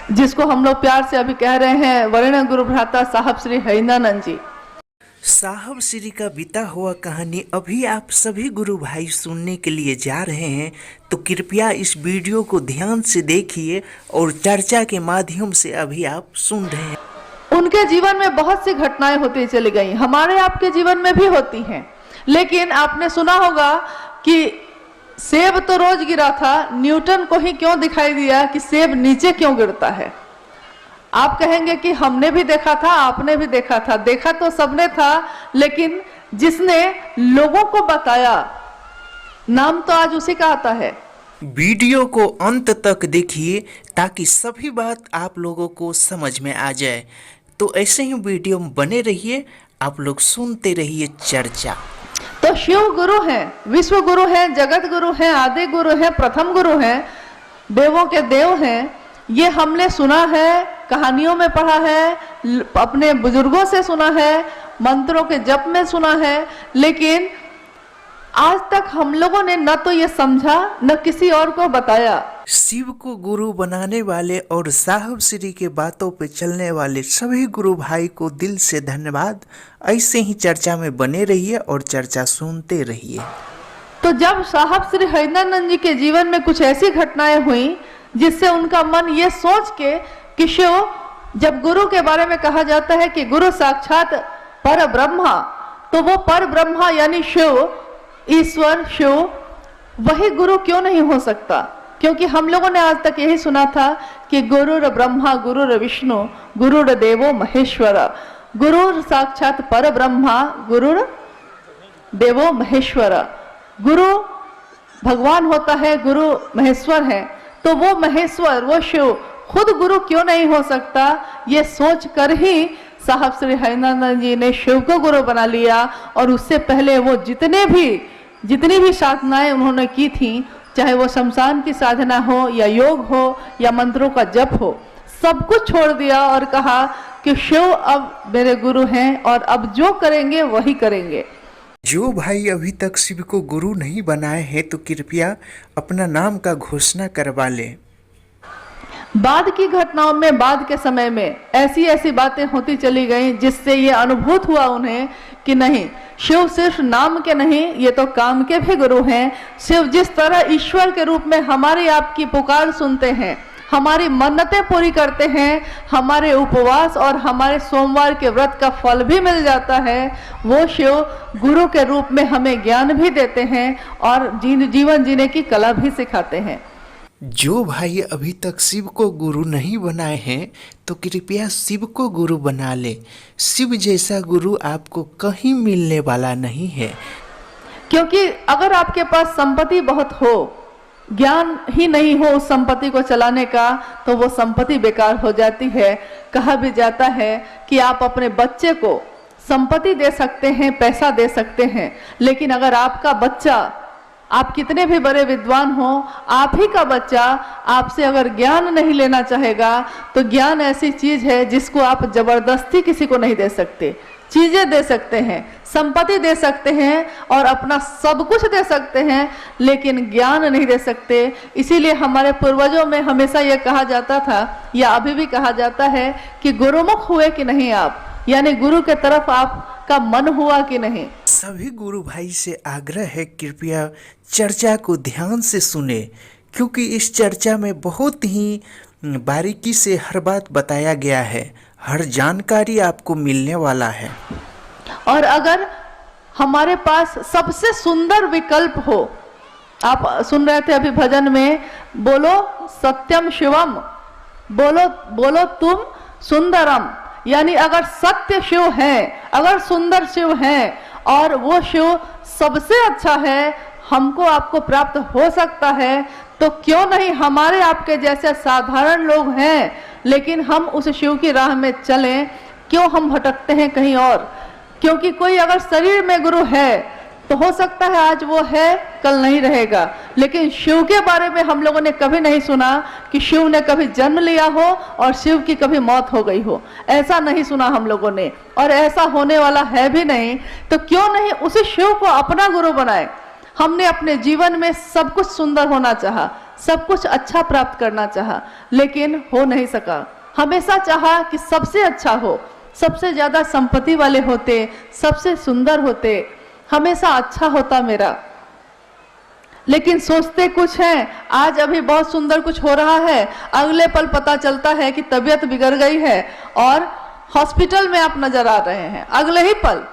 जिसको हम लोग प्यार से अभी कह रहे हैं वर्ण गुरु भ्राता साहब श्री हरिंद्रानंद जी। साहब श्री का बीता हुआ कहानी अभी आप सभी गुरु भाई सुनने के लिए जा रहे हैं, तो कृपया इस वीडियो को ध्यान से देखिए और चर्चा के माध्यम से अभी आप सुन रहे हैं। उनके जीवन में बहुत सी घटनाएं होती चली गई, हमारे आपके जीवन में भी होती हैं। लेकिन आपने सुना होगा कि सेब तो रोज गिरा था, न्यूटन को ही क्यों दिखाई दिया कि सेब नीचे क्यों गिरता है। आप कहेंगे कि हमने भी देखा था, आपने भी देखा था, देखा तो सबने था, लेकिन जिसने लोगों को बताया नाम तो आज उसी का आता है। वीडियो को अंत तक देखिए ताकि सभी बात आप लोगों को समझ में आ जाए। तो ऐसे ही वीडियो में बने रहिए, आप लोग सुनते रहिए चर्चा। तो शिव गुरु हैं, विश्व गुरु हैं, जगत गुरु हैं, आदि गुरु हैं, प्रथम गुरु हैं, देवों के देव हैं। ये हमने सुना है, कहानियों में पढ़ा है, अपने बुजुर्गों से सुना है, मंत्रों के जप में सुना है, लेकिन आज तक हम लोगों ने न तो ये समझा न किसी और को बताया। शिव को गुरु बनाने वाले और साहब श्री के बातों पे चलने वाले सभी गुरु भाई को दिल से धन्यवाद। ऐसे ही चर्चा में बने रहिए और चर्चा सुनते रहिए। तो जब साहब श्री हरिंद्रानंद जी के जीवन में कुछ ऐसी घटनाएं हुई जिससे उनका मन ये सोच के कि शिव, जब गुरु के बारे में कहा जाता है कि गुरु साक्षात पर ब्रह्मा, तो वो पर ब्रह्मा यानी शिव, ईश्वर शिव, वही गुरु क्यों नहीं हो सकता? क्योंकि हम लोगों ने आज तक यही सुना था कि गुरुर ब्रह्मा गुरुर विष्णु गुरुर देवो महेश्वर। गुरु साक्षात पर ब्रह्मा गुरुर देवो महेश्वर। गुरु भगवान होता है, गुरु महेश्वर है, तो वो महेश्वर, वो शिव खुद गुरु क्यों नहीं हो सकता? ये सोच कर ही साहब श्री हरिंद्रानंद जी ने शिव को गुरु बना लिया। और उससे पहले वो जितनी भी साधनाएं उन्होंने की थी, चाहे वो शमशान की साधना हो या योग हो या मंत्रों का जप हो, सब कुछ छोड़ दिया और कहा कि शिव अब मेरे गुरु हैं और अब जो करेंगे वही करेंगे। जो भाई अभी तक शिव को गुरु नहीं बनाए हैं तो कृपया अपना नाम का घोषणा करवा लें। बाद की घटनाओं में, बाद के समय में ऐसी बातें होती चली गई जिससे ये अनुभूत हुआ उन्हें कि नहीं, शिव सिर्फ नाम के नहीं, ये तो काम के भी गुरु हैं। शिव जिस तरह ईश्वर के रूप में हमारी आपकी पुकार सुनते हैं, हमारी मन्नतें पूरी करते हैं, हमारे उपवास और हमारे सोमवार के व्रत का फल भी मिल जाता है, वो शिव गुरु के रूप में हमें ज्ञान भी देते हैं और जीवन जीने की कला भी सिखाते हैं। जो भाई अभी तक शिव को गुरु नहीं बनाए हैं तो कृपया शिव को गुरु बना ले। शिव जैसा गुरु आपको कहीं मिलने वाला नहीं है। क्योंकि अगर आपके पास संपत्ति बहुत हो, ज्ञान ही नहीं हो उस संपत्ति को चलाने का, तो वो संपत्ति बेकार हो जाती है। कहा भी जाता है कि आप अपने बच्चे को संपत्ति दे सकते हैं, पैसा दे सकते हैं, लेकिन अगर आपका बच्चा, आप कितने भी बड़े विद्वान हो, आप ही का बच्चा आपसे अगर ज्ञान नहीं लेना चाहेगा, तो ज्ञान ऐसी चीज है जिसको आप जबरदस्ती किसी को नहीं दे सकते। चीजें दे सकते हैं, संपत्ति दे सकते हैं और अपना सब कुछ दे सकते हैं, लेकिन ज्ञान नहीं दे सकते। इसीलिए हमारे पूर्वजों में हमेशा यह कहा जाता था, या अभी भी कहा जाता है कि गुरुमुख हुए कि नहीं आप, यानी गुरु के तरफ आपका मन हुआ कि नहीं। सभी गुरु भाई से आग्रह है कृपया चर्चा को ध्यान से सुने, क्योंकि इस चर्चा में बहुत ही बारीकी से हर बात बताया गया है, हर जानकारी आपको मिलने वाला है। और अगर हमारे पास सबसे सुंदर विकल्प हो, आप सुन रहे थे अभी भजन में, बोलो सत्यम शिवम, बोलो तुम सुंदरम, यानी अगर सत्य शिव है, अगर सुंदर शिव है और वो शिव सबसे अच्छा है, हमको आपको प्राप्त हो सकता है, तो क्यों नहीं हमारे आपके जैसे साधारण लोग हैं, लेकिन हम उस शिव की राह में चलें। क्यों हम भटकते हैं कहीं और? क्योंकि कोई अगर शरीर में गुरु है तो हो सकता है आज वो है, कल नहीं रहेगा, लेकिन शिव के बारे में हम लोगों ने कभी नहीं सुना कि शिव ने कभी जन्म लिया हो और शिव की कभी मौत हो गई हो। ऐसा नहीं सुना हम लोगों ने, और ऐसा होने वाला है भी नहीं। तो क्यों नहीं उसी शिव को अपना गुरु बनाए? हमने अपने जीवन में सब कुछ सुंदर होना चाहा, सब कुछ अच्छा प्राप्त करना चाहा, लेकिन हो नहीं सका। हमेशा चाहा कि सबसे अच्छा हो, सबसे ज्यादा संपत्ति वाले होते, सबसे सुंदर होते, हमेशा अच्छा होता मेरा। लेकिन सोचते कुछ हैं, आज अभी बहुत सुंदर कुछ हो रहा है, अगले पल पता चलता है कि तबीयत बिगड़ गई है और हॉस्पिटल में आप नजर आ रहे हैं, अगले ही पल।